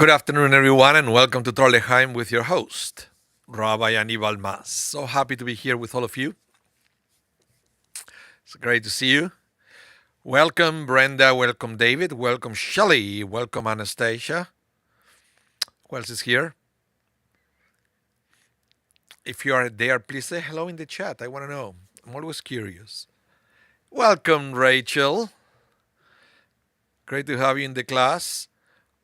Good afternoon, everyone, and welcome to Torah with your host, Rabbi Anibal. So happy to be here with all of you. It's great to see you. Welcome, Brenda. Welcome, David. Welcome, Shelley. Welcome, Anastasia. Who else is here? If you are there, please say hello in the chat. I want to know. I'm always curious. Welcome, Rachel. Great to have you in the class.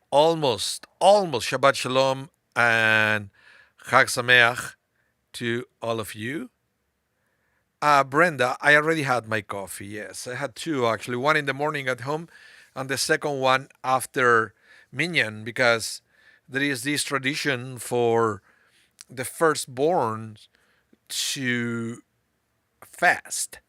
Almost Shabbat Shalom and Chag Sameach to all of you. Brenda, I already had my coffee. Yes, I had two actually. One in the morning at home, and the second one after Minyan, because there is this tradition for the firstborn to fast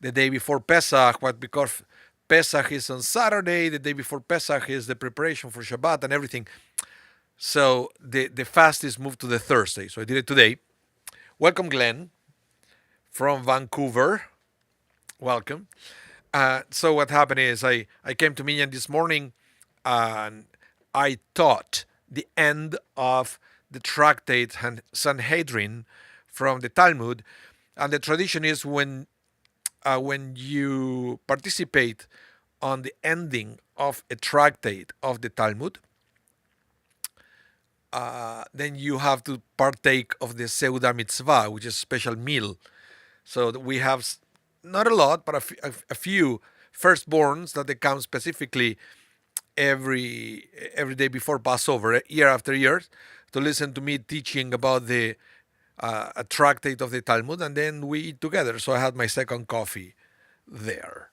the day before Pesach. But because Pesach is on Saturday, the day before Pesach is the preparation for Shabbat and everything. So the fast is moved to the Thursday. So I did it today. Welcome, Glenn from Vancouver. Welcome. So what happened is I came to Minyan this morning and I taught the end of the tractate Sanhedrin from the Talmud. And the tradition is when you participate on the ending of a tractate of the Talmud, then you have to partake of the Seudah Mitzvah, which is a special meal. So we have not a lot, but a few firstborns that they come specifically every day before Passover, year after year, to listen to me teaching about the a tractate of the Talmud, and then we eat together. So I had my second coffee there.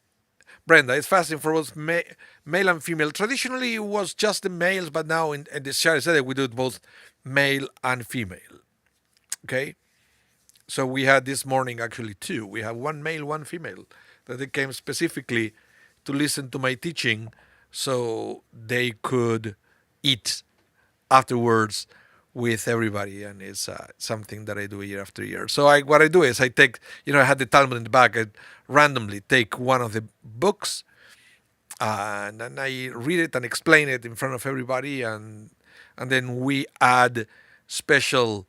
Brenda, it's fasting for both male and female. Traditionally, it was just the males, but now in the Shari Sedek, we do it both male and female. Okay? So we had this morning actually two. We have one male, one female, that they came specifically to listen to my teaching so they could eat afterwards with everybody, and it's something that I do year after year. So what I do is I take, I had the Talmud in the back. I randomly take one of the books, and then I read it and explain it in front of everybody, and then we add special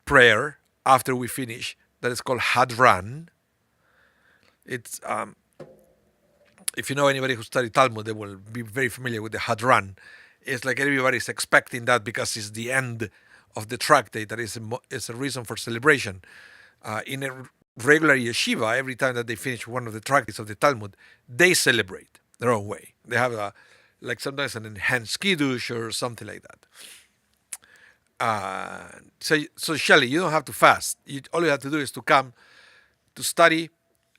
prayer after we finish that is called Hadran. It's if you know anybody who studied Talmud, they will be very familiar with the Hadran. It's like everybody's expecting that because it's the end of the tractate. That is a reason for celebration. In a regular yeshiva, every time that they finish one of the tractates of the Talmud, they celebrate their own way. They have sometimes an enhanced kiddush or something like that. So Shelley, you don't have to fast. All you have to do is to come to study,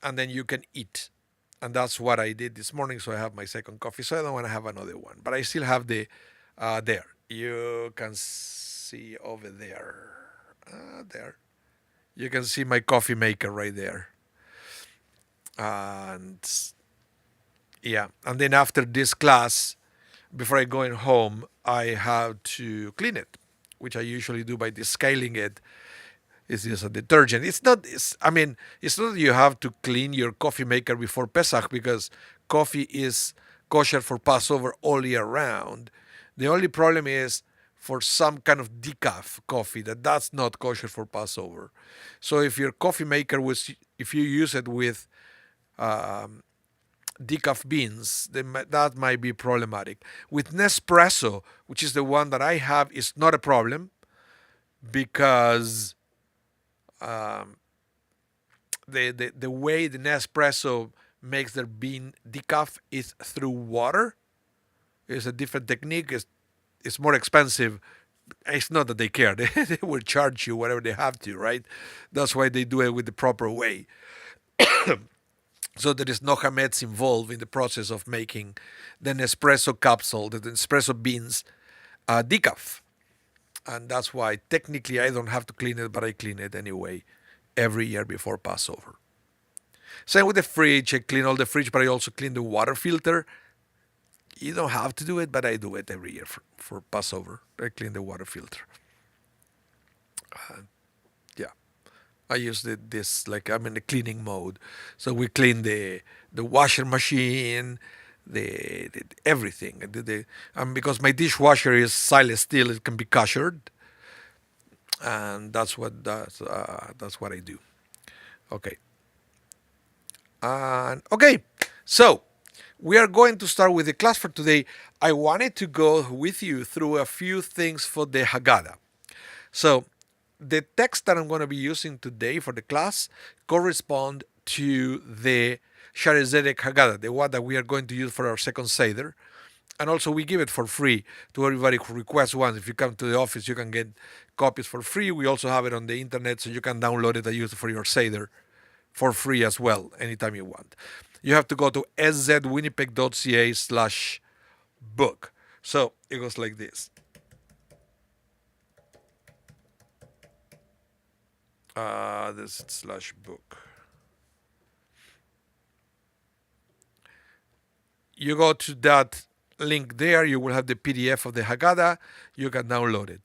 and then you can eat. And that's what I did this morning. So I have my second coffee. So I don't want to have another one, but I still have the there. You can see over there. There. You can see my coffee maker right there. And yeah. And then after this class, before I go home, I have to clean it, which I usually do by descaling it. It's just a detergent. It's not that you have to clean your coffee maker before Pesach, because coffee is kosher for Passover all year round. The only problem is for some kind of decaf coffee that's not kosher for Passover. So if your coffee maker if you use it with decaf beans, then that might be problematic. With Nespresso, which is the one that I have, is not a problem, because the way the Nespresso makes their bean decaf is through water. It's a different technique. It's more expensive. It's not that they care. They will charge you whatever they have to, right? That's why they do it with the proper way. So there is no hametz involved in the process of making the Nespresso capsule, the Nespresso beans decaf. And that's why technically I don't have to clean it, but I clean it anyway every year before Passover. Same with the fridge. I clean all the fridge, but I also clean the water filter. You don't have to do it, but I do it every year for Passover. I clean the water filter. Yeah. I use this like I'm in the cleaning mode. So we clean the washing machine, the everything. Because my dishwasher is stainless steel, it can be koshered, and that's what I do. Okay. And okay, so we are going to start with the class for today. I wanted to go with you through a few things for the Haggadah. So the text that I'm going to be using today for the class correspond to the Shari Zedek Haggadah, the one that we are going to use for our second Seder. And also we give it for free to everybody who requests one. If you come to the office, you can get copies for free. We also have it on the internet, so you can download it and use it for your Seder for free as well, anytime you want. You have to go to szwinnipeg.ca/book. So it goes like this. This slash book. You go to that link there, you will have the PDF of the Haggadah. You can download it.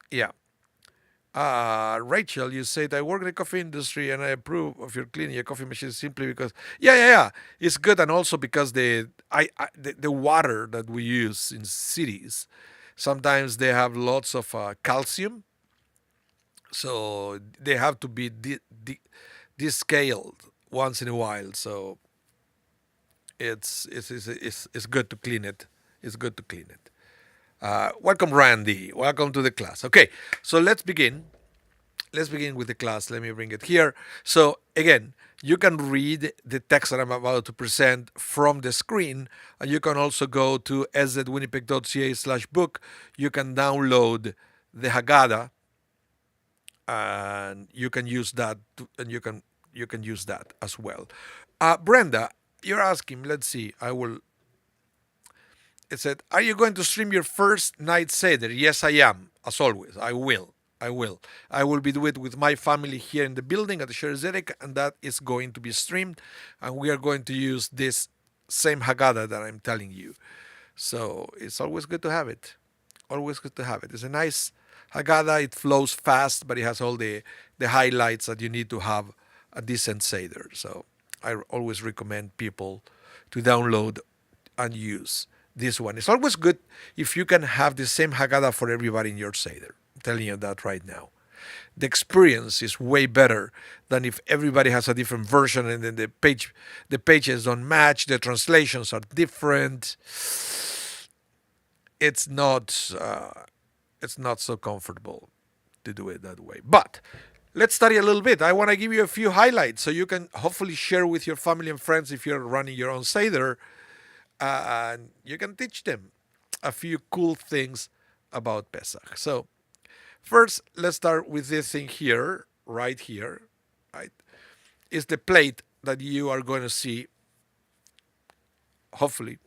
Yeah. Rachel, you said I work in the coffee industry and I approve of your cleaning your coffee machine simply because yeah, it's good, and also because the water that we use in cities sometimes they have lots of calcium, so they have to be descaled once in a while. So it's good to clean it. It's good to clean it. Welcome, Randy. Welcome to the class. Okay, so let's begin. Let's begin with the class. Let me bring it here. So again, you can read the text that I'm about to present from the screen, and you can also go to szwinnipeg.ca/book. You can download the Haggadah, and you can use that, and you can use that as well. Brenda, you're asking. Let's see. It said, "Are you going to stream your first night Seder?" Yes, I am. As always, I will. I will. I will be doing it with my family here in the building at the Share Zedek, and that is going to be streamed. And we are going to use this same Haggadah that I'm telling you. So it's always good to have it. Always good to have it. It's a nice Haggadah. It flows fast, but it has all the highlights that you need to have a decent Seder. So I always recommend people to download and use this one. It's always good if you can have the same Haggadah for everybody in your Seder. I'm telling you that right now. The experience is way better than if everybody has a different version and then the pages don't match, the translations are different. It's not so comfortable to do it that way. But let's study a little bit. I want to give you a few highlights so you can hopefully share with your family and friends if you're running your own Seder. And you can teach them a few cool things about Pesach. So first, let's start with this thing here, right here, right? Is the plate that you are going to see, hopefully,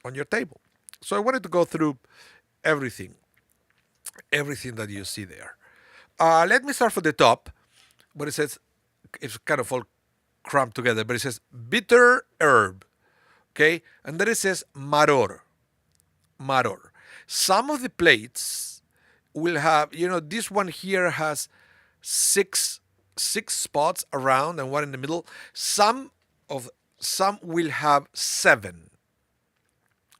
on your table. So I wanted to go through everything that you see there. Let me start from the top, but it says, it's kind of all cramped together, but it says bitter herb. Okay, and then it says maror. Some of the plates will have, this one here has six spots around and one in the middle. Some will have 7.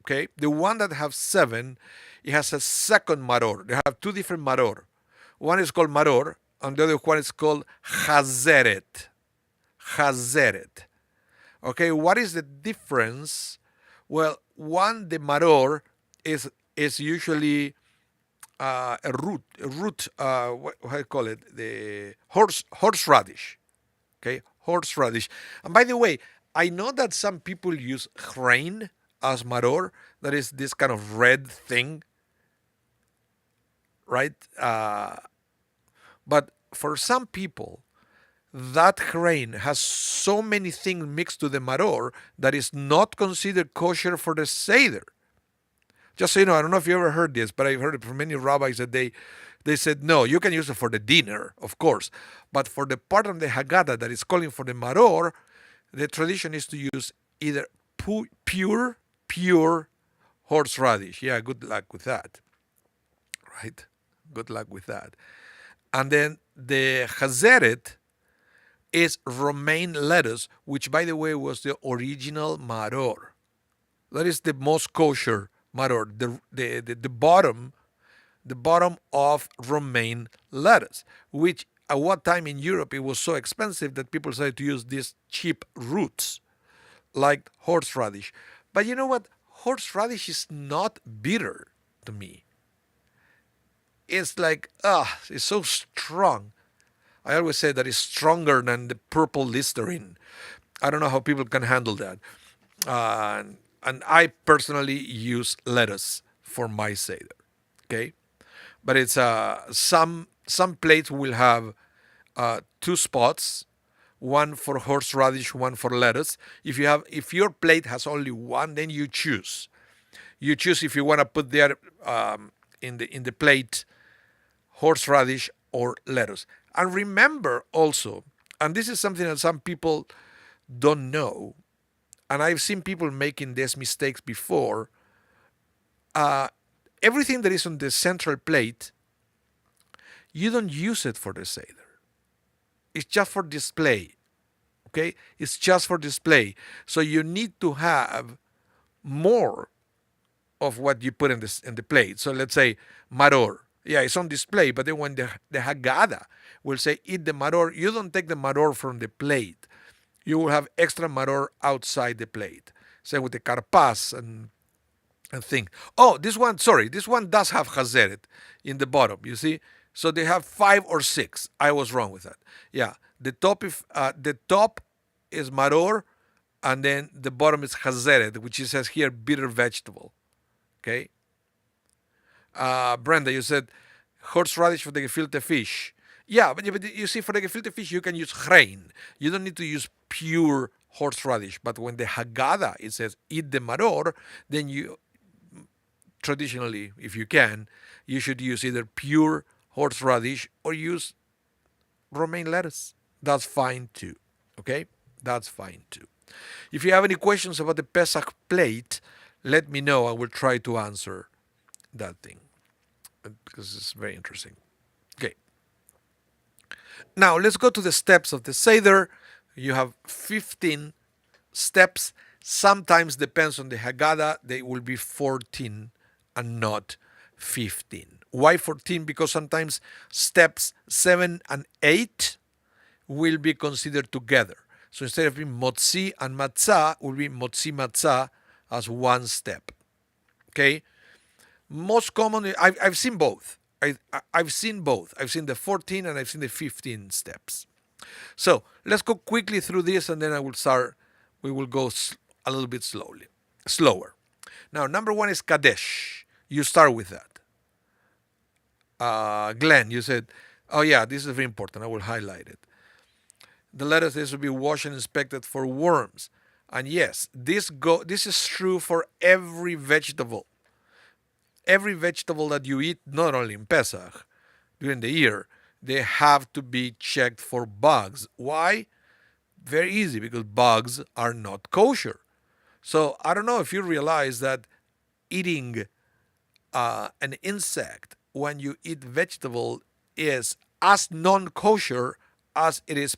Okay, the one that have 7, it has a second maror. They have 2 different maror. One is called maror, and the other one is called chazeret. Okay, what is the difference? Well, one, the maror is usually a root. What do you call it? The horseradish. Okay, horseradish. And by the way, I know that some people use grain as maror. That is this kind of red thing, right? But for some people, that grain has so many things mixed to the maror that is not considered kosher for the Seder. Just so you know, I don't know if you ever heard this, but I've heard it from many rabbis that they said, no, you can use it for the dinner, of course. But for the part of the Haggadah that is calling for the maror, the tradition is to use either pure horseradish. Yeah, good luck with that. Right? Good luck with that. And then the chazeret is romaine lettuce, which, by the way, was the original maror. That is the most kosher maror, the bottom of romaine lettuce, which at one time in Europe it was so expensive that people started to use these cheap roots like horseradish. But you know what? Horseradish is not bitter to me. It's like, it's so strong. I always say that it's stronger than the purple Listerine. I don't know how people can handle that. Uh, and I personally use lettuce for my Seder. Okay? But it's some plates will have two spots, one for horseradish, one for lettuce. If your plate has only one, then you choose. You choose if you want to put there in the plate horseradish or lettuce. And remember also, and this is something that some people don't know, and I've seen people making these mistakes before. Uh, Everything that is on the central plate, you don't use it for the Seder. It's just for display. Okay? It's just for display. So you need to have more of what you put in the plate. So let's say maror. Yeah, it's on display, but then when the Haggadah will say eat the maror, you don't take the maror from the plate. You will have extra maror outside the plate. Same with the karpas and things. Oh, this one does have chazeret in the bottom, you see? So they have 5 or 6. I was wrong with that. Yeah, the top is maror, and then the bottom is chazeret, which it says here bitter vegetable. Okay. Brenda, you said horseradish for the gefilte fish. Yeah, but you see, for the gefilte fish, you can use grain. You don't need to use pure horseradish. But when the Haggadah, it says eat the maror, then you, traditionally, if you can, you should use either pure horseradish or use romaine lettuce. That's fine too. Okay? That's fine too. If you have any questions about the Pesach plate, let me know. I will try to answer that thing because it's very interesting. Okay. Now let's go to the steps of the Seder. You have 15 steps. Sometimes depends on the Haggadah, they will be 14 and not 15. Why 14? Because sometimes steps 7 and 8 will be considered together. So instead of being motzi and matzah, will be motzi matzah as one step. Okay? Most commonly, I've seen both. I've seen both. I've seen the 14 and I've seen the 15 steps. So let's go quickly through this and then we will go a little bit slower. Now, number 1 is Kadesh. You start with that. Glenn, you said, oh yeah, this is very important. I will highlight it. The lettuce is to be washed and inspected for worms. And yes, this is true for every vegetable. Every vegetable that you eat, not only in Pesach, during the year, they have to be checked for bugs. Why? Very easy, because bugs are not kosher. So I don't know if you realize that eating an insect when you eat vegetable is as non-kosher as it is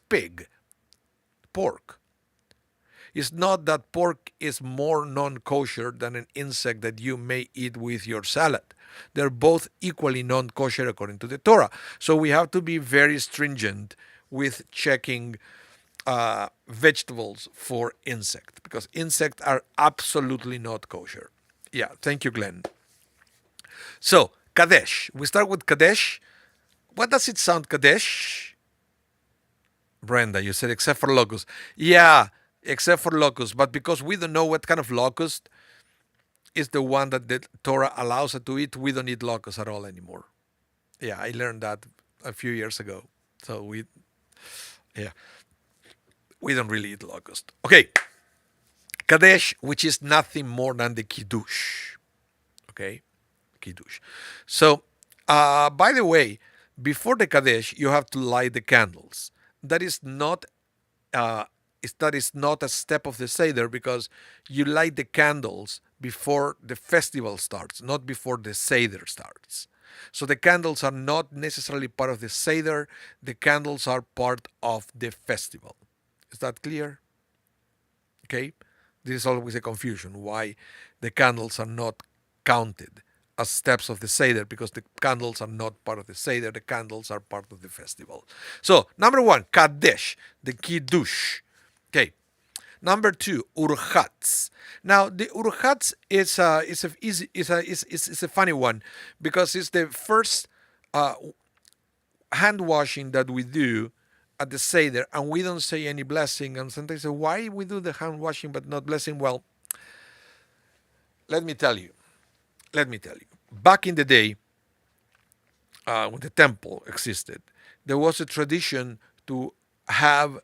pork. It's not that pork is more non-kosher than an insect that you may eat with your salad. They're both equally non-kosher according to the Torah. So we have to be very stringent with checking vegetables for insect, because insects are absolutely not kosher. Yeah, thank you, Glenn. So, Kadesh. We start with Kadesh. What does it sound, Kadesh? Brenda, you said except for locust. Yeah, except for locust. But because we don't know what kind of locust is the one that the Torah allows us to eat, we don't eat locust at all anymore. Yeah, I learned that a few years ago. So Yeah, we don't really eat locust. Okay, Kadesh, which is nothing more than the Kiddush. Okay, Kiddush. So, by the way, before the Kadesh, you have to light the candles. That is not uh, that is not a step of the Seder because you light the candles before the festival starts, not before the Seder starts. So the candles are not necessarily part of the Seder, the candles are part of the festival. Is that clear? Okay? This is always a confusion why the candles are not counted as steps of the Seder because the candles are not part of the Seder, the candles are part of the festival. So, number one, Kadesh, the Kiddush. Okay. Number two, Urchatz. Now, the Urchatz is a funny one because it's the first uh, hand washing that we do at the Seder, and we don't say any blessing. And sometimes say, why we do the hand washing but not blessing? Well, let me tell you. Let me tell you. Back in the day, when the temple existed, there was a tradition to have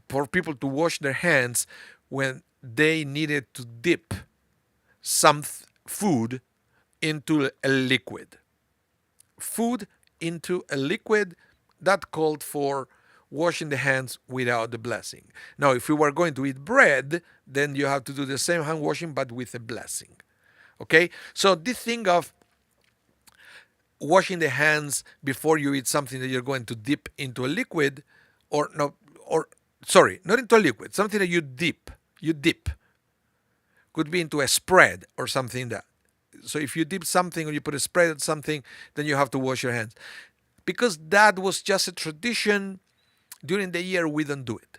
for people to wash their hands when they needed to dip some food into a liquid. Food into a liquid that called for washing the hands without the blessing. Now, if you were going to eat bread, then you have to do the same hand washing but with a blessing. Okay? So this thing of washing the hands before you eat something that you're going to dip into a liquid, or no, or sorry, not into a liquid, something that you dip, could be into a spread or something that. So if you dip something or you put a spread on something, then you have to wash your hands. Because that was just a tradition, during the year we don't do it.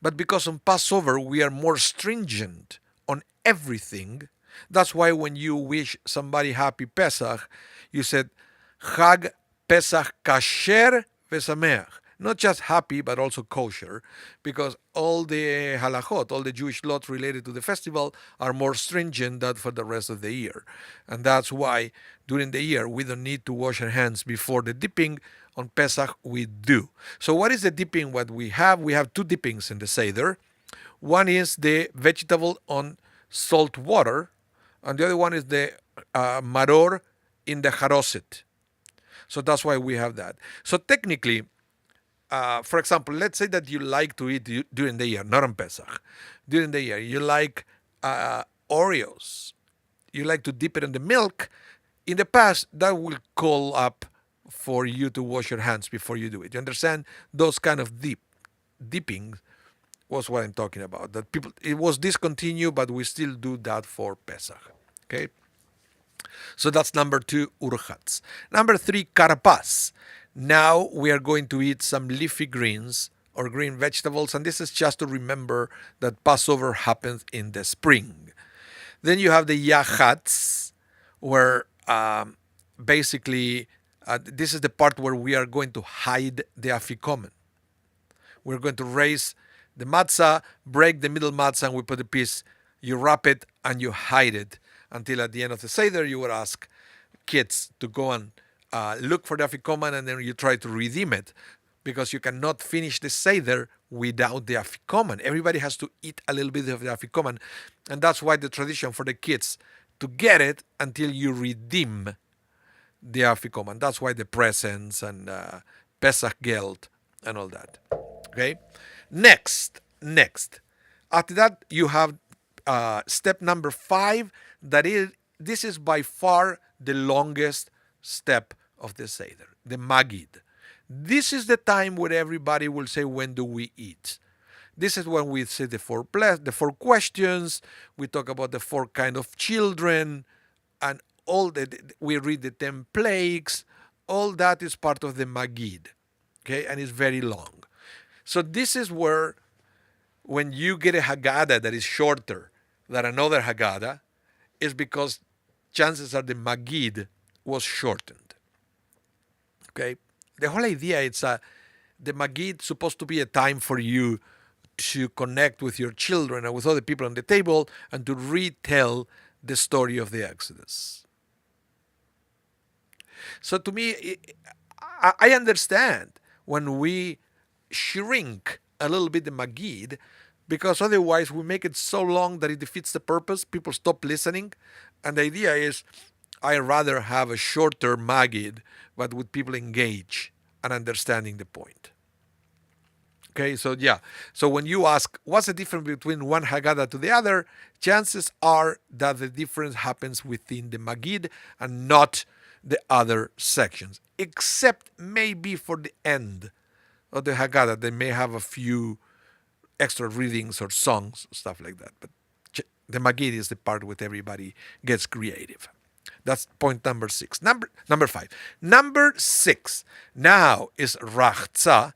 But because on Passover we are more stringent on everything, that's why when you wish somebody happy Pesach, you said Chag Pesach Kasher Vesameach. Not just happy, but also kosher, because all the halachot, all the Jewish laws related to the festival are more stringent than for the rest of the year. And that's why during the year we don't need to wash our hands before the dipping. On Pesach we do. So what is the dipping? What we have? We have two dippings in the Seder. One is the vegetable on salt water, and the other one is the maror in the haroset. So that's why we have that. So technically, for example, let's say that you like to eat during the year, not on Pesach. During the year, you like Oreos. You like to dip it in the milk. In the past, that will call up for you to wash your hands before you do it. You understand? Those kind of dipping was what I'm talking about. That people, it was discontinued, but we still do that for Pesach. Okay. So that's number two, urchatz. Number three, karpas. Now we are going to eat some leafy greens or green vegetables, and this is just to remember that Passover happens in the spring. Then you have the yachatz, where basically this is the part where we are going to hide the afikomen. We're going to raise the matzah, break the middle matzah, and we put a piece. You wrap it and you hide it until at the end of the Seder you would ask kids to go and look for the afikoman, and then you try to redeem it, because you cannot finish the Seder without the afikoman. Everybody has to eat a little bit of the afikoman, and that's why the tradition for the kids to get it until you redeem the afikoman. That's why the presents and Pesach geld and all that. Okay. Next. After that, you have step number 5. That is, this is by far the longest step of the Seder, the Magid. This is the time where everybody will say, when do we eat? This is when we say the four questions. We talk about the 4 kind of children, and we read the 10 plagues. All that is part of the Magid, okay, and it's very long. So this is where, when you get a Haggadah that is shorter than another Haggadah, is because chances are the Magid was shortened. Okay, the whole idea is the Magid supposed to be a time for you to connect with your children and with other people on the table and to retell the story of the Exodus. So to me, I understand when we shrink a little bit the Magid, because otherwise we make it so long that it defeats the purpose. People stop listening. And the idea is I rather have a shorter Magid, but with people engage and understanding the point. Okay, so yeah. So when you ask what's the difference between one Haggadah to the other, chances are that the difference happens within the Magid and not the other sections, except maybe for the end of the Haggadah. They may have a few extra readings or songs, stuff like that. But the Magid is the part where everybody gets creative. That's point number 6. Number 5. Number 6 now is Rachza.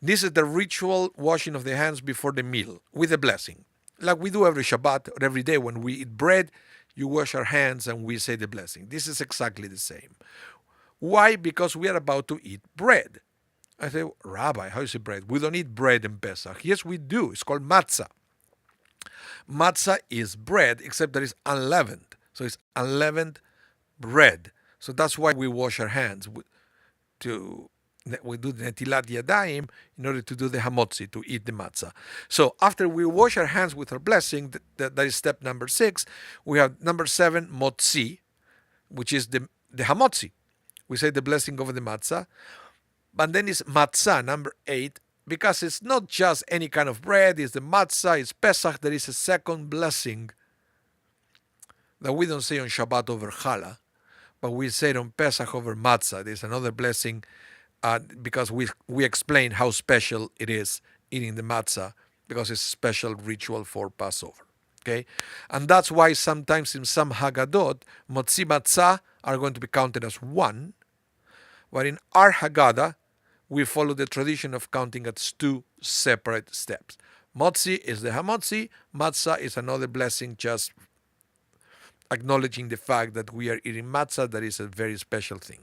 This is the ritual washing of the hands before the meal with a blessing. Like we do every Shabbat or every day when we eat bread, you wash our hands and we say the blessing. This is exactly the same. Why? Because we are about to eat bread. I say, Rabbi, how is it bread? We don't eat bread in Pesach. Yes, we do. It's called matzah. Matzah is bread, except that it's unleavened. So it's unleavened bread. So that's why we wash our hands. We do the netilat yadayim in order to do the hamotzi, to eat the matzah. So after we wash our hands with our blessing, that is step number 6. We have number 7, motzi, which is the hamotzi. We say the blessing over the matzah. But then it's matzah, number 8, because it's not just any kind of bread, it's the matzah, it's Pesach. There is a second blessing that we don't say on Shabbat over challah, but we say it on Pesach over matzah. There's another blessing because we explain how special it is eating the matzah, because it's a special ritual for Passover. Okay, and that's why sometimes in some Haggadot, motzi matzah are going to be counted as one, but in our Haggadah, we follow the tradition of counting as 2 separate steps. Motzi is the hamotzi, matzah is another blessing, just acknowledging the fact that we are eating matzah, that is a very special thing.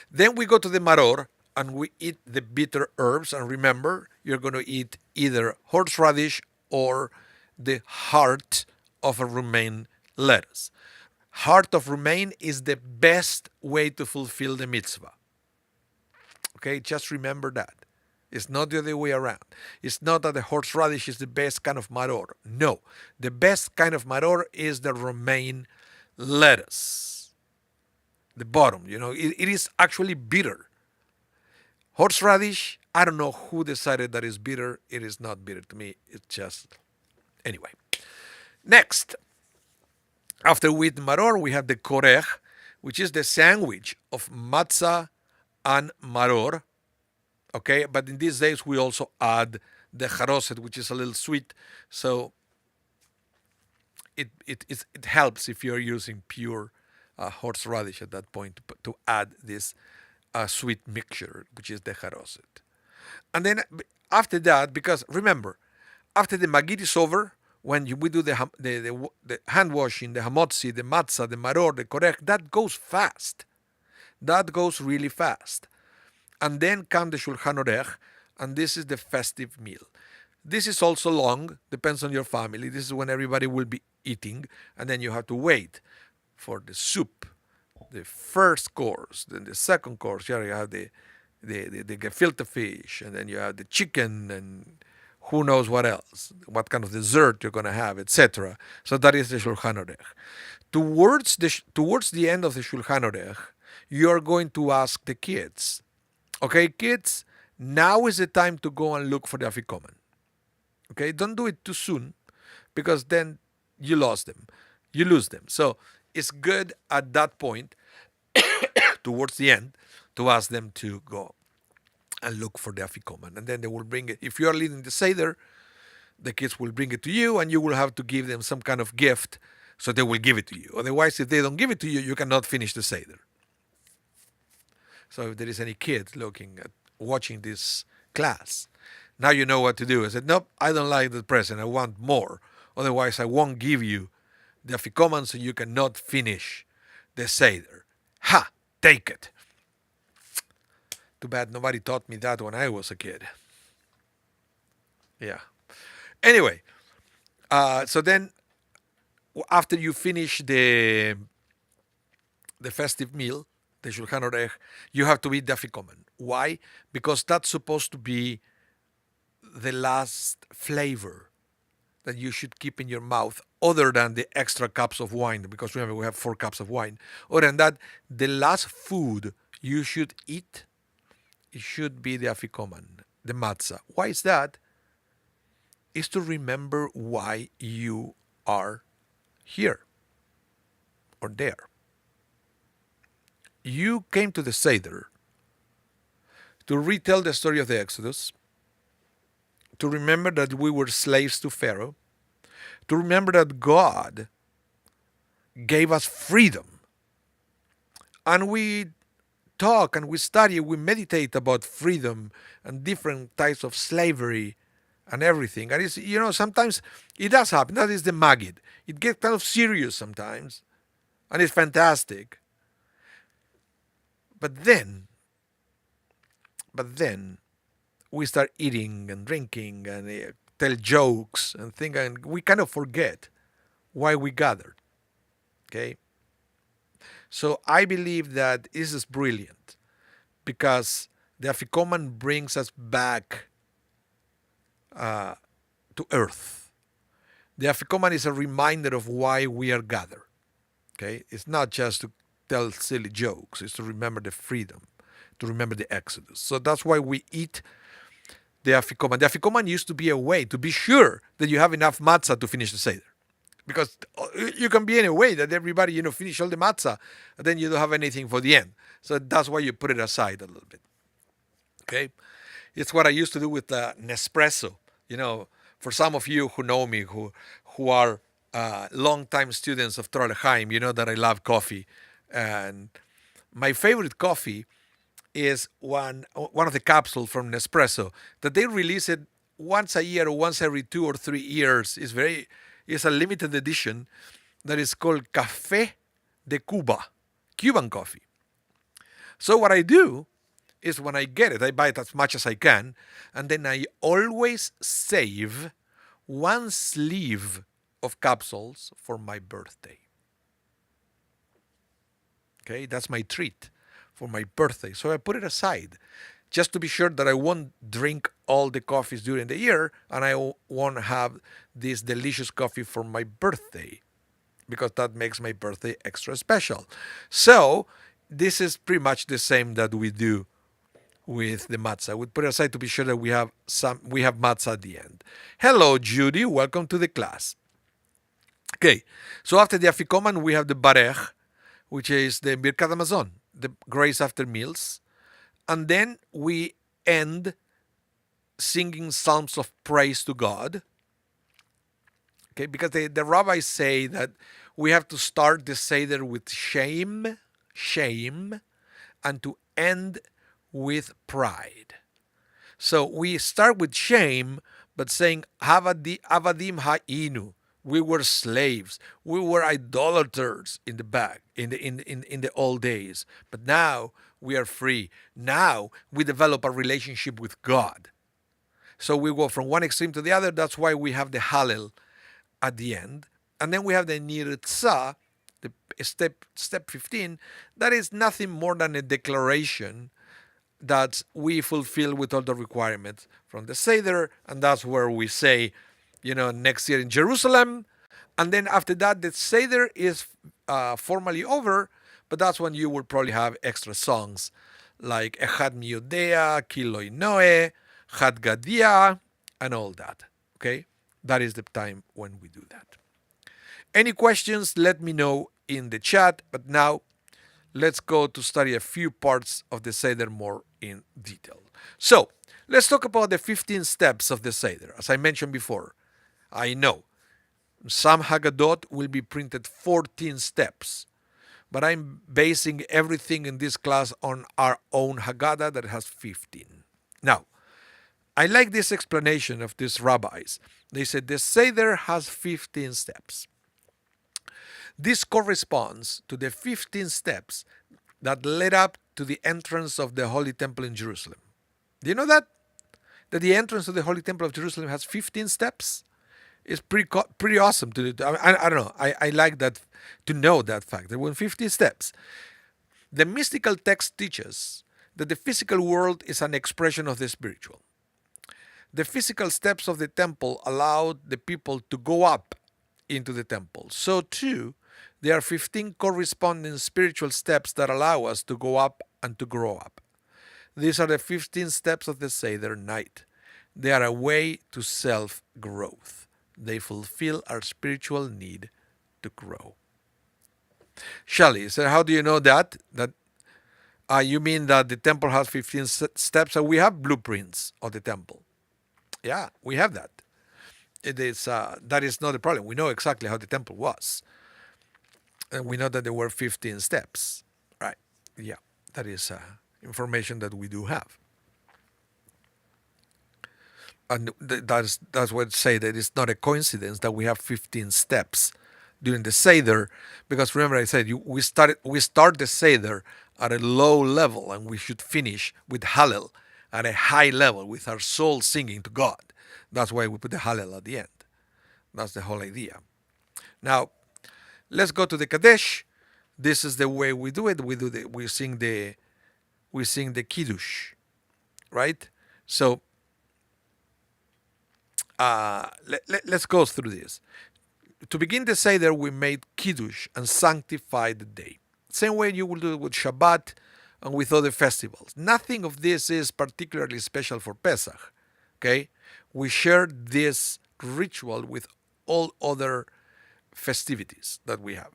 Then we go to the maror and we eat the bitter herbs. And remember, you're going to eat either horseradish or the heart of a romaine lettuce. Heart of romaine is the best way to fulfill the mitzvah. Okay, just remember that. It's not the other way around. It's not that the horseradish is the best kind of maror. No, the best kind of maror is the romaine lettuce. The bottom, it is actually bitter. Horseradish, I don't know who decided that it's bitter. It is not bitter to me. It's just, anyway. Next, after we eat maror, we have the korech, which is the sandwich of matzah and maror. Okay, but in these days we also add the charoset, which is a little sweet. So it helps if you're using pure horseradish at that point to add this sweet mixture, which is the charoset. And then after that, because remember, after the magid is over, when we do the hand washing, the hamotzi, the matzah, the maror, the korech, that goes fast. That goes really fast. And then comes the Shulchan Orech, and this is the festive meal. This is also long, depends on your family. This is when everybody will be eating, and then you have to wait for the soup, the first course, then the second course. Here you have the gefilte fish, and then you have the chicken, and who knows what else, what kind of dessert you're going to have, etc. So that is the Shulchan Orech. Towards the end of the Shulchan Orech, you are going to ask the kids, okay, kids, now is the time to go and look for the afikoman. Okay, don't do it too soon, because then you lose them. So it's good at that point, towards the end, to ask them to go and look for the afikoman, and then they will bring it. If you are leading the seder, the kids will bring it to you, and you will have to give them some kind of gift, so they will give it to you. Otherwise, if they don't give it to you, you cannot finish the seder. So if there is any kid watching this class, now you know what to do. I said, nope, I don't like the present. I want more. Otherwise, I won't give you the afikoman, so you cannot finish the seder. Ha! Take it. Too bad nobody taught me that when I was a kid. Yeah. Anyway, so then after you finish the festive meal, the Shulchan Aruch, you have to eat the afikoman. Why? Because that's supposed to be the last flavor that you should keep in your mouth, other than the extra cups of wine, because remember, we have 4 cups of wine. Other than that, the last food you should eat, it should be the afikoman, the matzah. Why is that? Is to remember why you are here or there. You came to the Seder to retell the story of the Exodus, to remember that we were slaves to Pharaoh, to remember that God gave us freedom. And we talk and we study, we meditate about freedom and different types of slavery and everything. And it's, sometimes it does happen. That is the Magid. It gets kind of serious sometimes, and it's fantastic. But then we start eating and drinking and tell jokes and think, and we kind of forget why we gathered. Okay? So I believe that this is brilliant, because the afikoman brings us back to earth. The afikoman is a reminder of why we are gathered. Okay? It's not just to tell silly jokes. It's to remember the freedom, to remember the Exodus. So that's why we eat the afikoman. The afikoman used to be a way to be sure that you have enough matzah to finish the Seder. Because you can be in a way that everybody, finish all the matzah, and then you don't have anything for the end. So that's why you put it aside a little bit. Okay? It's what I used to do with Nespresso. For some of you who know me, who are long-time students of Torah L'chaim, you know that I love coffee. And my favorite coffee is one of the capsules from Nespresso that they release it once a year or once every 2 or 3 years. It's a limited edition that is called Café de Cuba, Cuban coffee. So what I do is, when I get it, I buy it as much as I can, and then I always save one sleeve of capsules for my birthday. Okay, that's my treat for my birthday. So I put it aside, just to be sure that I won't drink all the coffees during the year, and I won't have this delicious coffee for my birthday, because that makes my birthday extra special. So this is pretty much the same that we do with the matzah. We put it aside to be sure that we have matzah at the end. Hello, Judy. Welcome to the class. Okay, so after the afikoman, we have the barech, which is the birkat hamazon, the grace after meals. And then we end singing psalms of praise to God. Okay, because the rabbis say that we have to start the Seder with shame, and to end with pride. So we start with shame, but saying, Avadim ha'inu. We were slaves. We were idolaters in the old days. But now we are free. Now we develop a relationship with God. So we go from one extreme to the other. That's why we have the Hallel at the end. And then we have the Nirtzah, the step 15. That is nothing more than a declaration that we fulfill with all the requirements from the Seder. And that's where we say, next year in Jerusalem. And then after that, the Seder is formally over, but that's when you will probably have extra songs like Echad Miudea, Kiloi Noe, Chad Gadia, and all that. Okay? That is the time when we do that. Any questions, let me know in the chat. But now, let's go to study a few parts of the Seder more in detail. So, let's talk about the 15 steps of the Seder. As I mentioned before, I know some Haggadot will be printed 14 steps, but I'm basing everything in this class on our own Haggadah that has 15. Now, I like this explanation of these rabbis. They said the Seder has 15 steps. This corresponds to the 15 steps that led up to the entrance of the Holy Temple in Jerusalem. Do you know that? That the entrance to the Holy Temple of Jerusalem has 15 steps? It's pretty awesome to do. I don't know. I like that, to know that fact. There were 15 steps. The mystical text teaches that the physical world is an expression of the spiritual. The physical steps of the temple allowed the people to go up into the temple. So, too, there are 15 corresponding spiritual steps that allow us to go up and to grow up. These are the 15 steps of the Seder night. They are a way to self growth. They fulfill our spiritual need to grow. Shelley, so how do you know that? You mean that the temple has 15 steps, and we have blueprints of the temple. Yeah, we have that. That is not a problem. We know exactly how the temple was, and we know that there were 15 steps. Right? Yeah, that is information that we do have, and that's what say that it's not a coincidence that we have 15 steps during the Seder, because remember I said we start the Seder at a low level, and we should finish with Hallel at a high level with our soul singing to God. That's why we put the Hallel at the end. That's the whole idea. Now, let's go to the Kadesh. This is the way we do it. We sing the Kiddush, right? So let's go through this. To begin the Seder, we made Kiddush and sanctified the day. Same way you will do it with Shabbat and with other festivals. Nothing of this is particularly special for Pesach. Okay? We share this ritual with all other festivities that we have.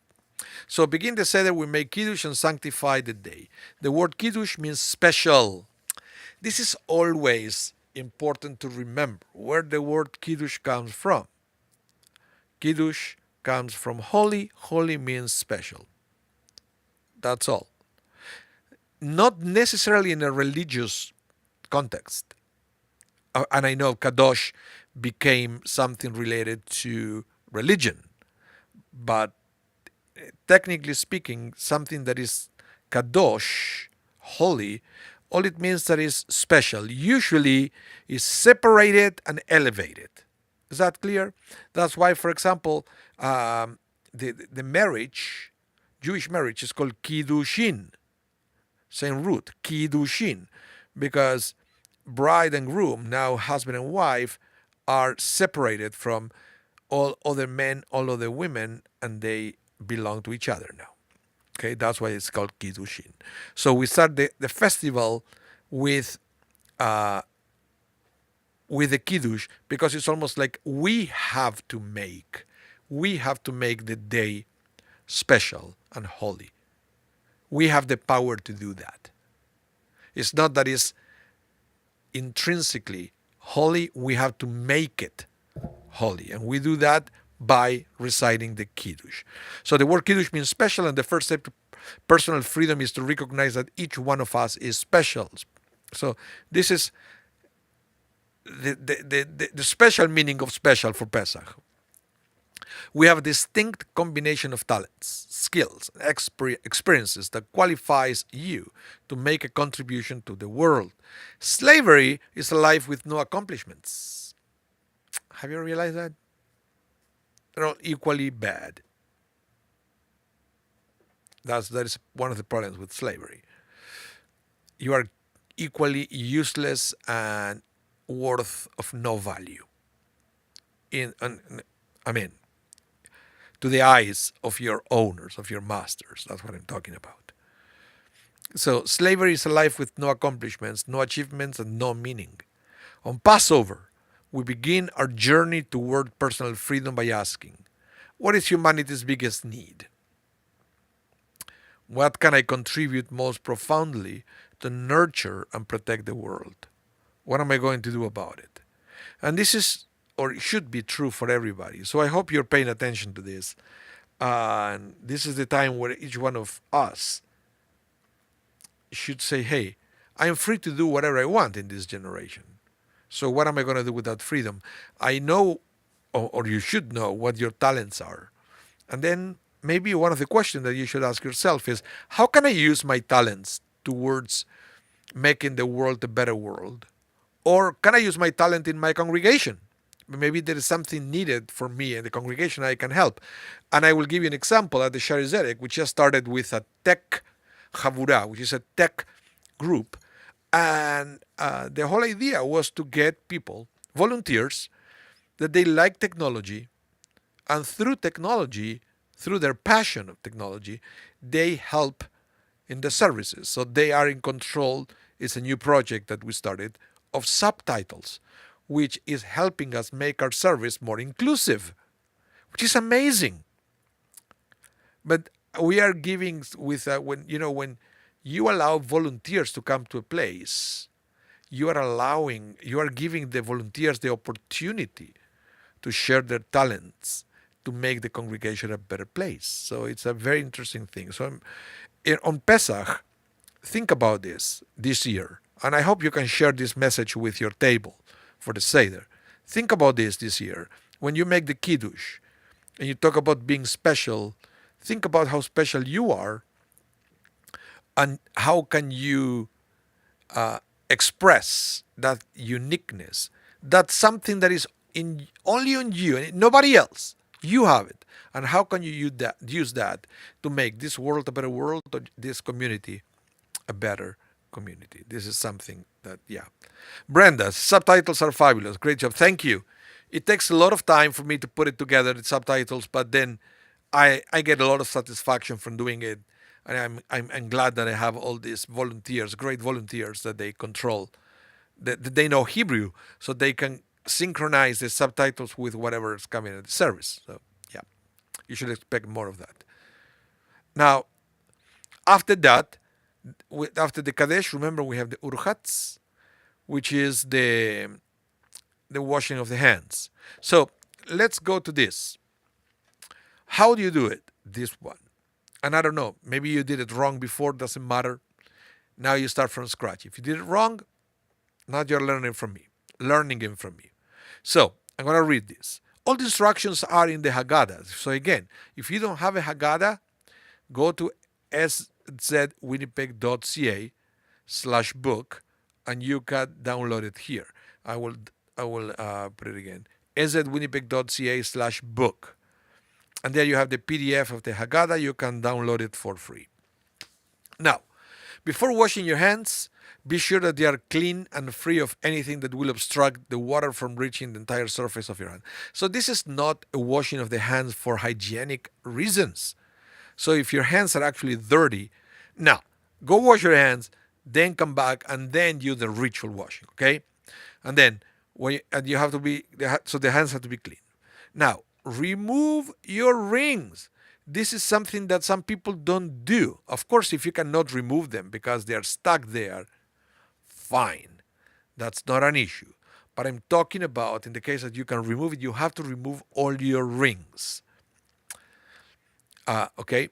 So begin the Seder, we make Kiddush and sanctify the day. The word Kiddush means special. This is always important to remember where the word Kiddush comes from. Kiddush comes from holy. Holy means special. That's all. Not necessarily in a religious context. And I know Kadosh became something related to religion. But technically speaking, something that is Kadosh, holy, all it means that is special. Usually is separated and elevated. Is that clear? That's why, for example, the marriage, Jewish marriage, is called Kiddushin. Same root, Kiddushin, because bride and groom, now husband and wife, are separated from all other men, all other women, and they belong to each other now. Okay, that's why it's called Kiddushin. So we start the festival with the Kiddush, because it's almost like we have to make the day special and holy. We have the power to do that. It's not that it's intrinsically holy, we have to make it holy. And we do that by reciting the Kiddush. So the word Kiddush means special, and the first step to personal freedom is to recognize that each one of us is special. So this is the special meaning of special for Pesach. We have a distinct combination of talents, skills, experiences that qualifies you to make a contribution to the world. Slavery is a life with no accomplishments. Have you realized that? They're all equally bad. That is one of the problems with slavery. You are equally useless and worth of no value. To the eyes of your owners, of your masters. That's what I'm talking about. So slavery is a life with no accomplishments, no achievements, and no meaning. On Passover, we begin our journey toward personal freedom by asking, what is humanity's biggest need? What can I contribute most profoundly to nurture and protect the world? What am I going to do about it? And this is, or it should be, true for everybody. So I hope you're paying attention to this. And this is the time where each one of us should say, hey, I'm free to do whatever I want in this generation. So what am I going to do with that freedom? I know, or you should know, what your talents are. And then maybe one of the questions that you should ask yourself is, how can I use my talents towards making the world a better world? Or can I use my talent in my congregation? Maybe there is something needed for me in the congregation I can help. And I will give you an example at the Shari Zedek, which just started with a tech Chavura, which is a tech group. And the whole idea was to get people, volunteers, that they like technology, and through technology, through their passion of technology, they help in the services. So they are in control. It's a new project that we started of subtitles, which is helping us make our service more inclusive, which is amazing. But we are giving with when you allow volunteers to come to a place, you are giving the volunteers the opportunity to share their talents to make the congregation a better place. So it's a very interesting thing. So on Pesach, think about this year, and I hope you can share this message with your table for the Seder. Think about this year. When you make the Kiddush and you talk about being special, think about how special you are and how can you express that uniqueness. That's something that is in only on you and nobody else. You have it. And how can you use that to make this world a better world or this community a better community? This is something that, yeah. Brenda, subtitles are fabulous. Great job. Thank you. It takes a lot of time for me to put it together, the subtitles, but then I get a lot of satisfaction from doing it. And I'm glad that I have all these volunteers, great volunteers that they control, that they know Hebrew, so they can synchronize the subtitles with whatever is coming at the service. So, yeah, you should expect more of that. Now, after that, after the Kadesh, remember we have the Urchatz, which is the washing of the hands. So let's go to this. How do you do it? This one. And I don't know, maybe you did it wrong before, doesn't matter. Now you start from scratch. If you did it wrong, now you're learning from me, learning it from me. So I'm going to read this. All the instructions are in the Haggadah. So again, if you don't have a Haggadah, go to szwinnipeg.ca/book and you can download it here. I will put it again. szwinnipeg.ca/book. And there you have the PDF of the Haggadah. You can download it for free. Now, before washing your hands, be sure that they are clean and free of anything that will obstruct the water from reaching the entire surface of your hand. So this is not a washing of the hands for hygienic reasons. So if your hands are actually dirty, now go wash your hands, then come back and then do the ritual washing, okay? And then you have to be so the hands have to be clean. Now, remove your rings. This is something that some people don't do. Of course, if you cannot remove them because they are stuck there, fine. That's not an issue. But I'm talking about in the case that you can remove it, you have to remove all your rings. Okay?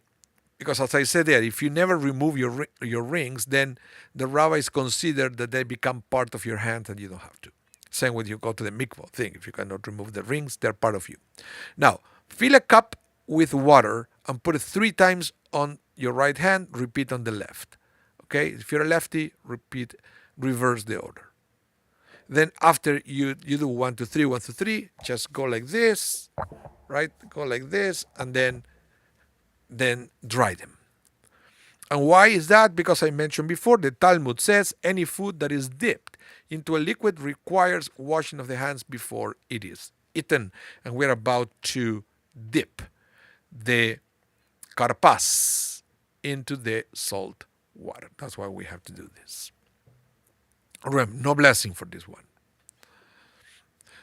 Because as I said there, if you never remove your rings, then the rabbis consider that they become part of your hand and you don't have to. Same when you go to the mikvah thing. If you cannot remove the rings, they're part of you. Now, fill a cup with water and put it 3 times on your right hand, repeat on the left. Okay? If you're a lefty, reverse the order. Then after you do 1, 2, 3, 1, 2, 3, just go like this, right? Go like this, and then dry them. And why is that? Because I mentioned before, the Talmud says any food that is dipped into a liquid requires washing of the hands before it is eaten. And we're about to dip the karpas into the salt water. That's why we have to do this. Remember, no blessing for this one.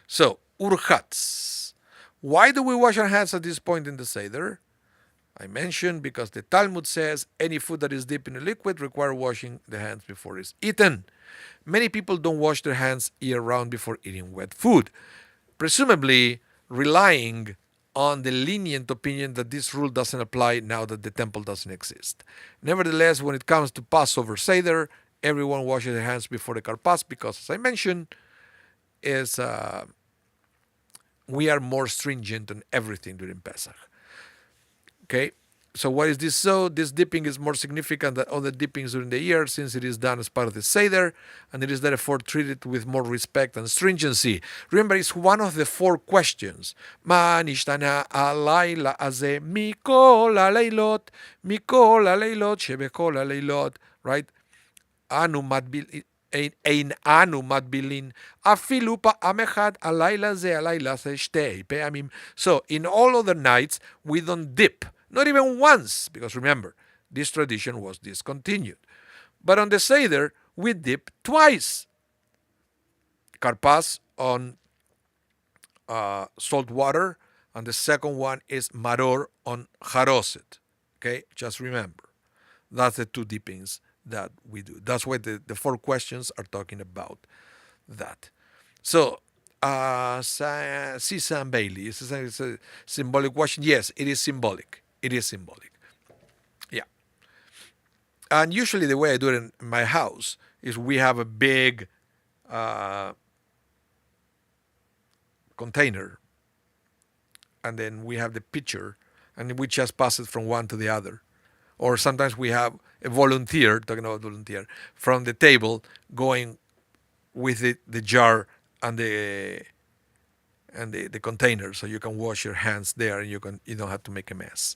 So, urchatz. Why do we wash our hands at this point in the Seder? I mentioned because the Talmud says any food that is dipped in a liquid requires washing the hands before it's eaten. Many people don't wash their hands year-round before eating wet food, presumably relying on the lenient opinion that this rule doesn't apply now that the temple doesn't exist. Nevertheless, when it comes to Passover Seder, everyone washes their hands before the karpas because, as I mentioned, we are more stringent on everything during Pesach. Okay, So why is this so? This dipping is more significant than other dippings during the year since it is done as part of the Seder and it is therefore treated with more respect and stringency. Remember, it's one of the four questions. Ma nishtana alayla aze mikol aleilot, mikol aleilot, shebekol aleilot, right? Anu matbil ein anu matbilin afilu פעם אחת הלילה זה הלילה זה שתי פעמים. So in all other nights we don't dip, not even once, because remember, this tradition was discontinued. But on the Seder we dip twice. Karpas on salt water, and the second one is maror on haroset. Okay, just remember, that's the two dippings that we do. That's why the four questions are talking about that. So, Susan Bailey, it's a symbolic question. Yes, it is symbolic. It is symbolic. Yeah. And usually the way I do it in my house is we have a big container, and then we have the pitcher, and we just pass it from one to the other. Or sometimes we have a volunteer, talking about volunteer, from the table going with the jar and the container, so you can wash your hands there and you don't have to make a mess.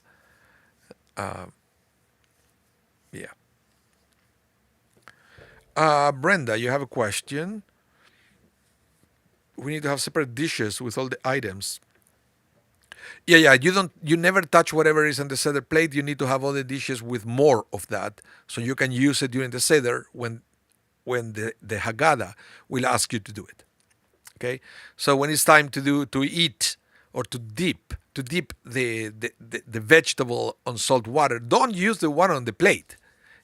Yeah. Brenda, you have a question. We need to have separate dishes with all the items. Yeah. You never touch whatever is on the Seder plate. You need to have all the dishes with more of that, so you can use it during the Seder when the Haggadah will ask you to do it. Okay, so when it's time to eat or to dip the vegetable on salt water, don't use the one on the plate.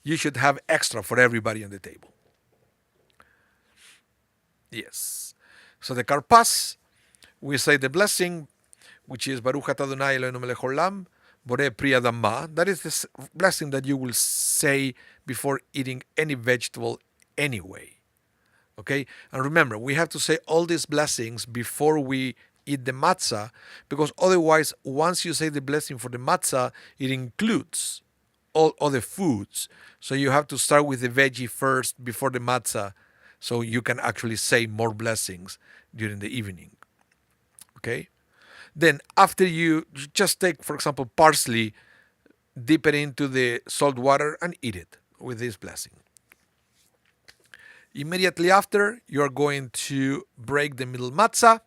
You should have extra for everybody on the table. Yes. So the karpas, we say the blessing, which is Baruch atah Adonai Eloheinu melech haolam, borei pri adama. That is the blessing that you will say before eating any vegetable anyway. Okay? And remember, we have to say all these blessings before we eat the matzah, because otherwise, once you say the blessing for the matzah, it includes all other foods. So you have to start with the veggie first before the matzah, so you can actually say more blessings during the evening. Okay? Then after you just take, for example, parsley, dip it into the salt water and eat it with this blessing. Immediately after, you're going to break the middle matzah.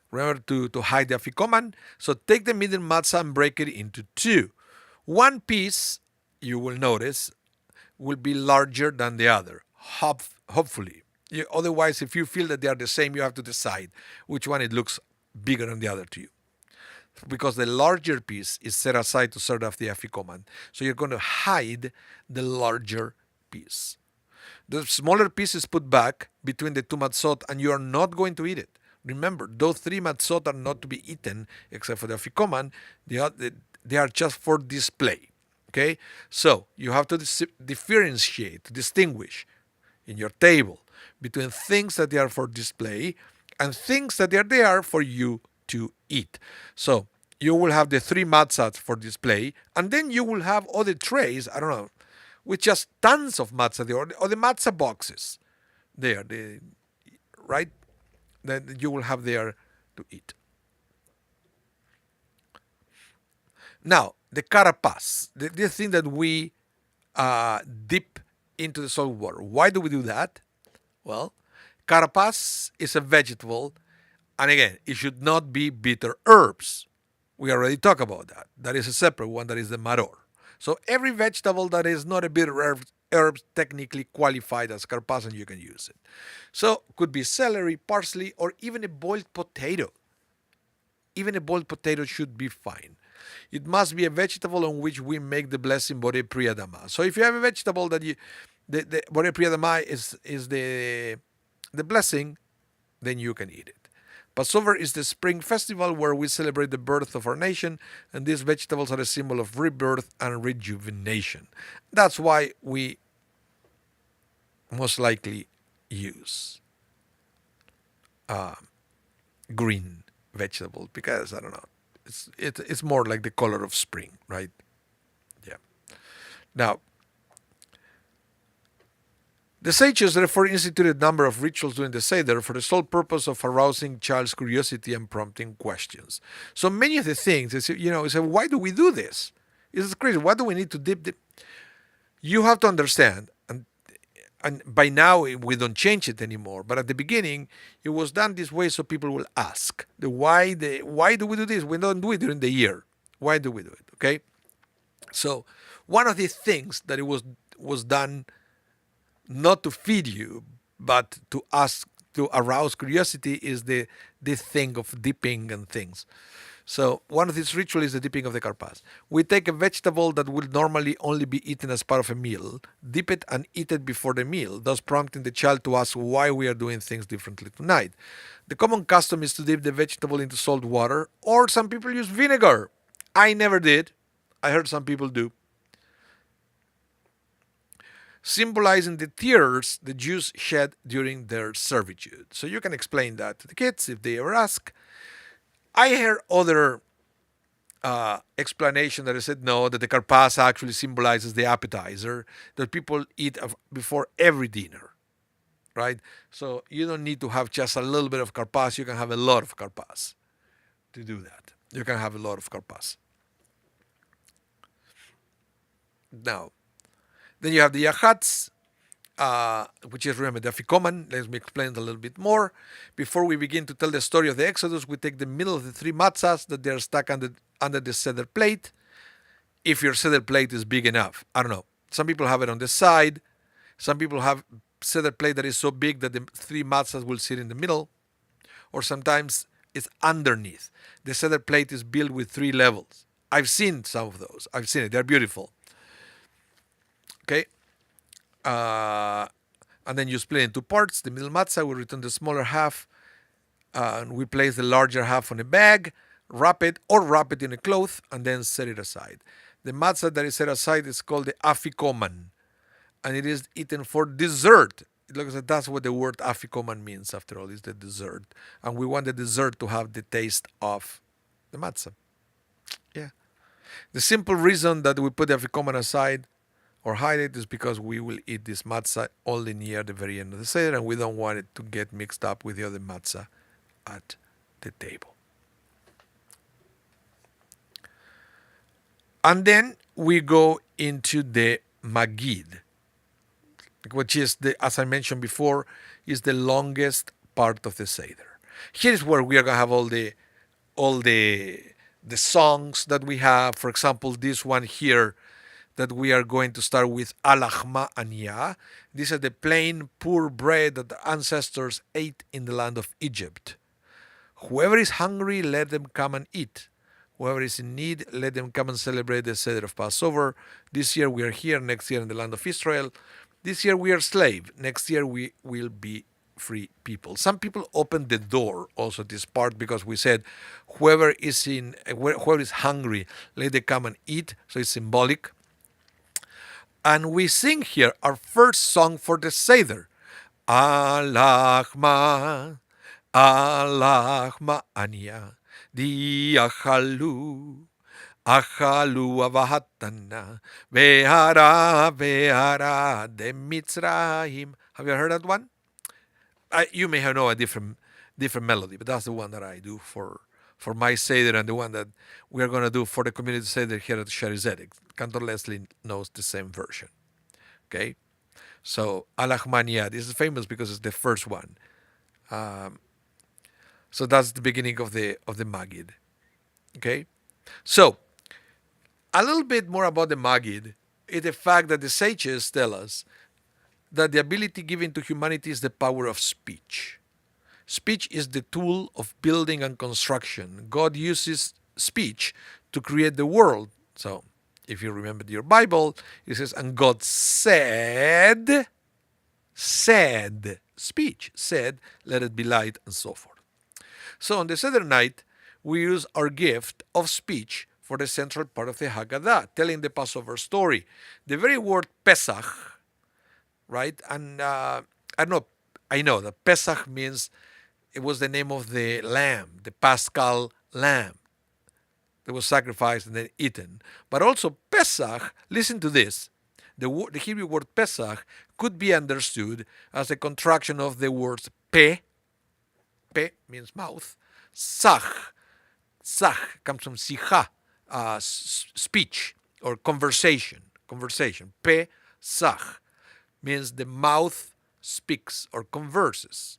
Remember to hide the afikoman. So take the middle matzah and break it into two. One piece, you will notice, will be larger than the other, hopefully. Otherwise, if you feel that they are the same, you have to decide which one it looks bigger than the other to you. Because the larger piece is set aside to serve off the afikoman. So you're going to hide the larger piece. The smaller piece is put back between the two matzot, and you are not going to eat it. Remember, those three matzot are not to be eaten, except for the afikoman. They are just for display. Okay? So you have to differentiate, distinguish in your table between things that they are for display and things that are there for you to eat. So you will have the three matzahs for display, and then you will have other trays, I don't know, with just tons of matzah there, or the matzah boxes there, right? That you will have there to eat. Now, the carapas, the thing that we dip into the salt water. Why do we do that? Well, carapas is a vegetable, and again, it should not be bitter herbs. We already talked about that. That is a separate one, that is the maror. So every vegetable that is not a bitter herb technically qualified as carapas, and you can use it. So could be celery, parsley, or even a boiled potato. Even a boiled potato should be fine. It must be a vegetable on which we make the blessing borei pri adama. So if you have a vegetable that the borei pri adama is the blessing, then you can eat it. Passover is the spring festival where we celebrate the birth of our nation, and these vegetables are a symbol of rebirth and rejuvenation. That's why we most likely use green vegetables, because I don't know, it's more like the color of spring, right? Now, the sages therefore instituted a number of rituals during the Seder for the sole purpose of arousing child's curiosity and prompting questions. So many of the things, you say, why do we do this? It's crazy. Why do we need to dip? You have to understand, and by now we don't change it anymore. But at the beginning, it was done this way so people will ask, why do we do this? We don't do it during the year. Why do we do it? Okay. So one of the things that it was done not to feed you, but to ask, to arouse curiosity, is the thing of dipping and things. So one of these rituals is the dipping of the karpas. We take a vegetable that would normally only be eaten as part of a meal, dip it and eat it before the meal, thus prompting the child to ask why we are doing things differently tonight. The common custom is to dip the vegetable into salt water, or some people use vinegar. I never did. I heard some people do, symbolizing the tears the Jews shed during their servitude. So you can explain that to the kids if they ever ask. I heard other explanation that I said no, that the karpas actually symbolizes the appetizer that people eat before every dinner, right? So you don't need to have just a little bit of karpas. You can have a lot of karpas to do that. You can have a lot of karpas. Now, then you have the yachats, which is, remember, the afikoman. Let me explain it a little bit more. Before we begin to tell the story of the Exodus, we take the middle of the three matzahs that they are stuck under the seder plate. If your seder plate is big enough, I don't know. Some people have it on the side. Some people have seder plate that is so big that the three matzahs will sit in the middle. Or sometimes it's underneath. The seder plate is built with three levels. I've seen some of those. I've seen it. They're beautiful. Okay. And then you split it into parts. The middle matzah, we return the smaller half, and we place the larger half on a bag, wrap it in a cloth, and then set it aside. The matzah that is set aside is called the afikoman, and it is eaten for dessert. It looks like that's what the word afikoman means, after all, is the dessert. And we want the dessert to have the taste of the matzah. Yeah. The simple reason that we put the afikoman aside or hide it is because we will eat this matzah only near the very end of the Seder, and we don't want it to get mixed up with the other matzah at the table. And then we go into the Magid, which is, as I mentioned before, is the longest part of the Seder. Here is where we are going to have all the songs that we have. For example, this one here, that we are going to start with alachma ania. These are the plain, poor bread that the ancestors ate in the land of Egypt. Whoever is hungry, let them come and eat. Whoever is in need, let them come and celebrate the Seder of Passover. This year we are here, next year in the land of Israel. This year we are slave. Next year we will be free people. Some people opened the door also this part, because we said whoever is hungry, let them come and eat. So it's symbolic. And we sing here our first song for the Seder. Alachma, alachma ania, diachalu, achalu avahatana, ve'ara de Mitzrayim. Have you heard that one? You may have known a different melody, but that's the one that I do for my Seder, and the one that we are going to do for the community Seder here at Shari Zedek. Cantor Leslie knows the same version. Okay? So, Alachmania, this is famous because it's the first one. So that's the beginning of the Magid. Okay? So, a little bit more about the Magid is the fact that the sages tell us that the ability given to humanity is the power of speech. Speech is the tool of building and construction. God uses speech to create the world. So, if you remember your Bible, it says, and God said, speech, said, let it be light, and so forth. So on the Seder night, we use our gift of speech for the central part of the Haggadah, telling the Passover story. The very word Pesach, right? And I know that Pesach means, it was the name of the lamb, the Paschal lamb that was sacrificed and then eaten. But also Pesach, listen to this. The Hebrew word Pesach could be understood as a contraction of the words pe means mouth, sach, sach comes from sicha, speech or conversation, Pesach means the mouth speaks or converses.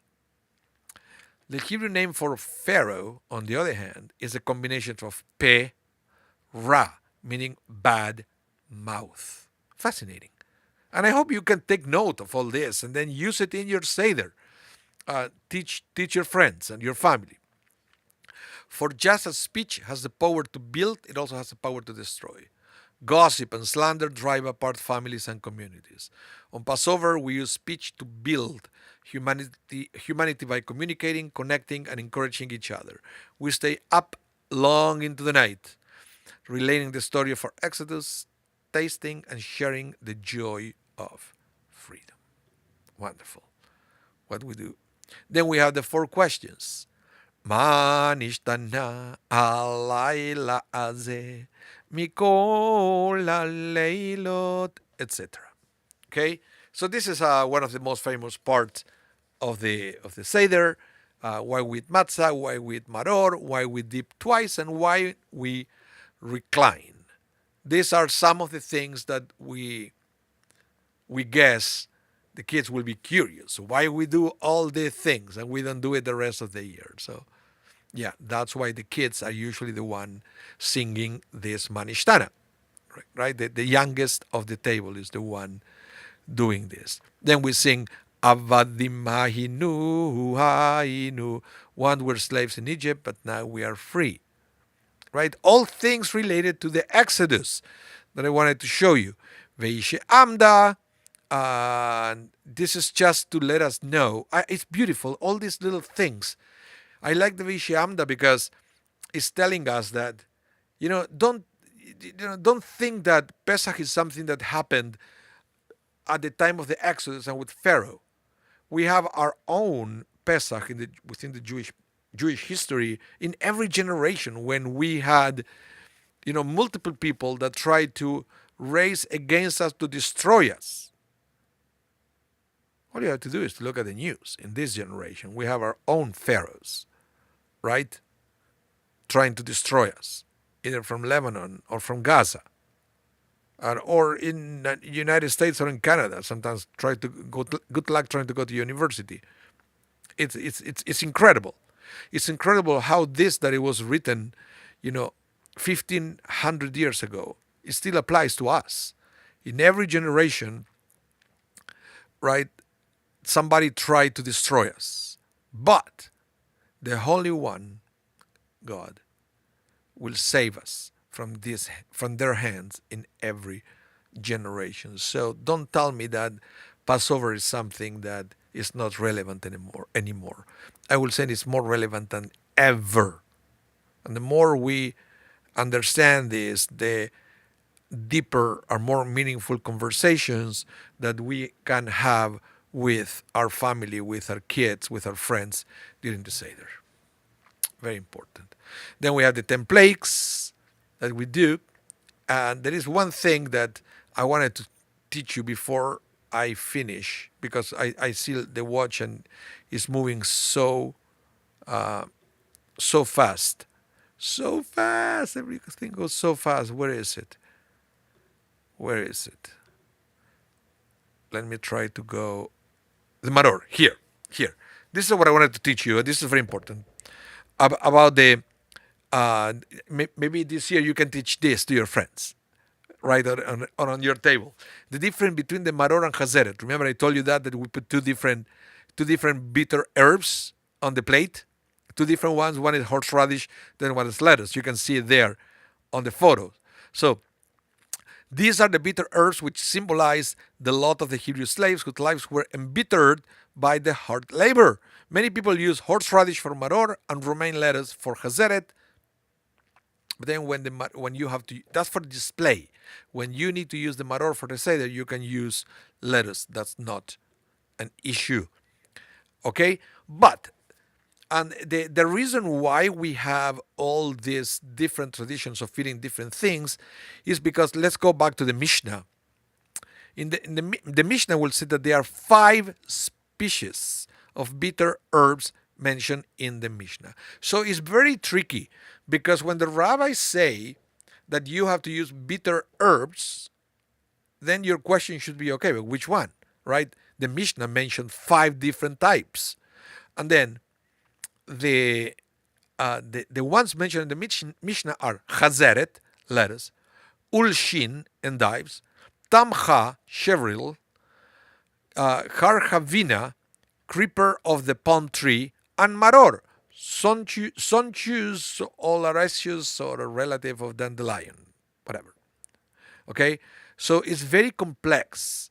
The Hebrew name for Pharaoh, on the other hand, is a combination of pe, ra, meaning bad mouth. Fascinating. And I hope you can take note of all this and then use it in your Seder. Teach your friends and your family. For just as speech has the power to build, it also has the power to destroy. Gossip and slander drive apart families and communities. On Passover, we use speech to build humanity by communicating, connecting, and encouraging each other. We stay up long into the night, relating the story of our Exodus, tasting and sharing the joy of freedom. Wonderful. What we do. Then we have the 4 questions. Ma nishtana alayla azeh mikol haleilot, etc. Okay, so this is one of the most famous parts of the Seder. Why we eat matzah, why we eat maror, why we dip twice, and why we recline. These are some of the things that we guess the kids will be curious. Why we do all the things and we don't do it the rest of the year. So, yeah, that's why the kids are usually the one singing this manishtana, right? The youngest of the table is the one doing this. Then we sing Avadim Mahinu Hainu. Once we're slaves in Egypt, but now we are free. Right? All things related to the Exodus that I wanted to show you. Veishe Amda. This is just to let us know. It's beautiful. All these little things. I like the Veishe Amda because it's telling us that, don't think that Pesach is something that happened at the time of the Exodus and with Pharaoh. We have our own Pesach within the Jewish history in every generation when we had, multiple people that tried to raise against us to destroy us. All you have to do is to look at the news. In this generation, we have our own pharaohs, right? Trying to destroy us, either from Lebanon or from Gaza, or in the United States or in Canada. Sometimes try to go. Good luck trying to go to university. It's incredible. It's incredible how this that it was written, 1,500 years ago, it still applies to us. In every generation, right? Somebody tried to destroy us, but the Holy One, God, will save us from their hands in every generation. So don't tell me that Passover is something that is not relevant anymore. I will say it's more relevant than ever. And the more we understand this, the deeper or more meaningful conversations that we can have with our family, with our kids, with our friends during the Seder. Very important. Then we have the 10 plagues that we do. And there is one thing that I wanted to teach you before I finish, because I see the watch and it's moving so fast. So fast. Everything goes so fast. Where is it? Let me try to go. The maror. Here. This is what I wanted to teach you. This is very important. About the, maybe this year you can teach this to your friends, right, on your table. The difference between the maror and hazeret. Remember I told you that we put two different bitter herbs on the plate. Two different ones. One is horseradish, then one is lettuce. You can see it there on the photos. So these are the bitter herbs which symbolize the lot of the Hebrew slaves whose lives were embittered by the hard labor. Many people use horseradish for maror and romaine lettuce for hazeret. But then when you have to, that's for display. When you need to use the maror for the seder, you can use lettuce. That's not an issue. Okay? But, and the reason why we have all these different traditions of eating different things is because, let's go back to the Mishnah. The Mishnah will say that there are 5 species of bitter herbs mentioned in the Mishnah. So it's very tricky because when the rabbis say that you have to use bitter herbs, then your question should be okay, but which one, right? The Mishnah mentioned 5 different types, and then the the ones mentioned in the Mishnah are chazeret, lettuce, ulshin, endives, tamcha, chevril, harhavina, creeper of the palm tree, and maror, sonchus, oleraceus, or a relative of dandelion, whatever. Okay, so it's very complex.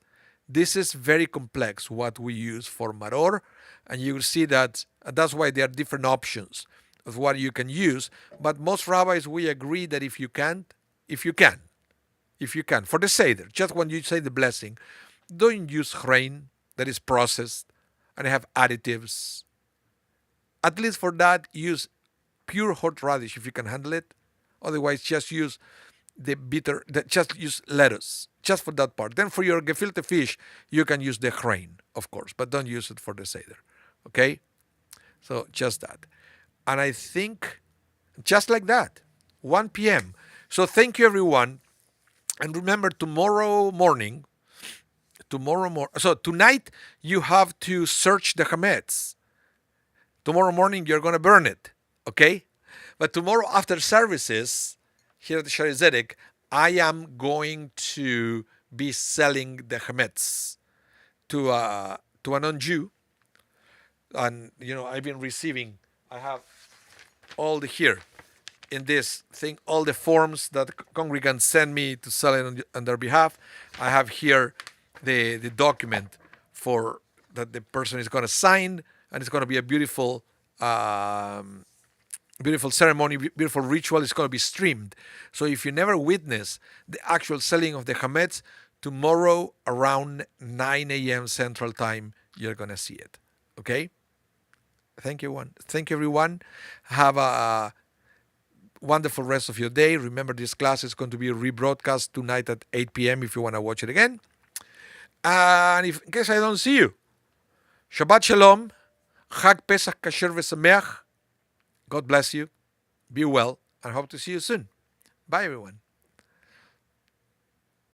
This is very complex what we use for maror, and you will see that that's why there are different options of what you can use. But most rabbis we agree that if you can, for the seder, just when you say the blessing, don't use grain that is processed and have additives. At least for that, use pure horseradish if you can handle it. Otherwise, just use just use lettuce, just for that part. Then for your gefilte fish, you can use the grain, of course, but don't use it for the seder. Okay? So just that. And I think just like that, 1 p.m. So thank you, everyone. And remember, so tonight you have to search the chametz. Tomorrow morning you're going to burn it, okay? But tomorrow after services here at the Shari Zedek, I am going to be selling the chametz to a non-Jew, and I've been receiving. I have all the here in this thing, all the forms that congregants send me to sell it on their behalf. I have here the document for that the person is going to sign, and it's going to be a beautiful beautiful ceremony, beautiful ritual. It's going to be streamed. So if you never witness the actual selling of the chametz, tomorrow around 9 a.m. Central Time, you're going to see it. Okay? Thank you, everyone. Have a wonderful rest of your day. Remember, this class is going to be rebroadcast tonight at 8 p.m. if you want to watch it again. And in case I don't see you, Shabbat Shalom, Chag Pesach Kasher V'Sameach. God bless you. Be well, and hope to see you soon. Bye, everyone.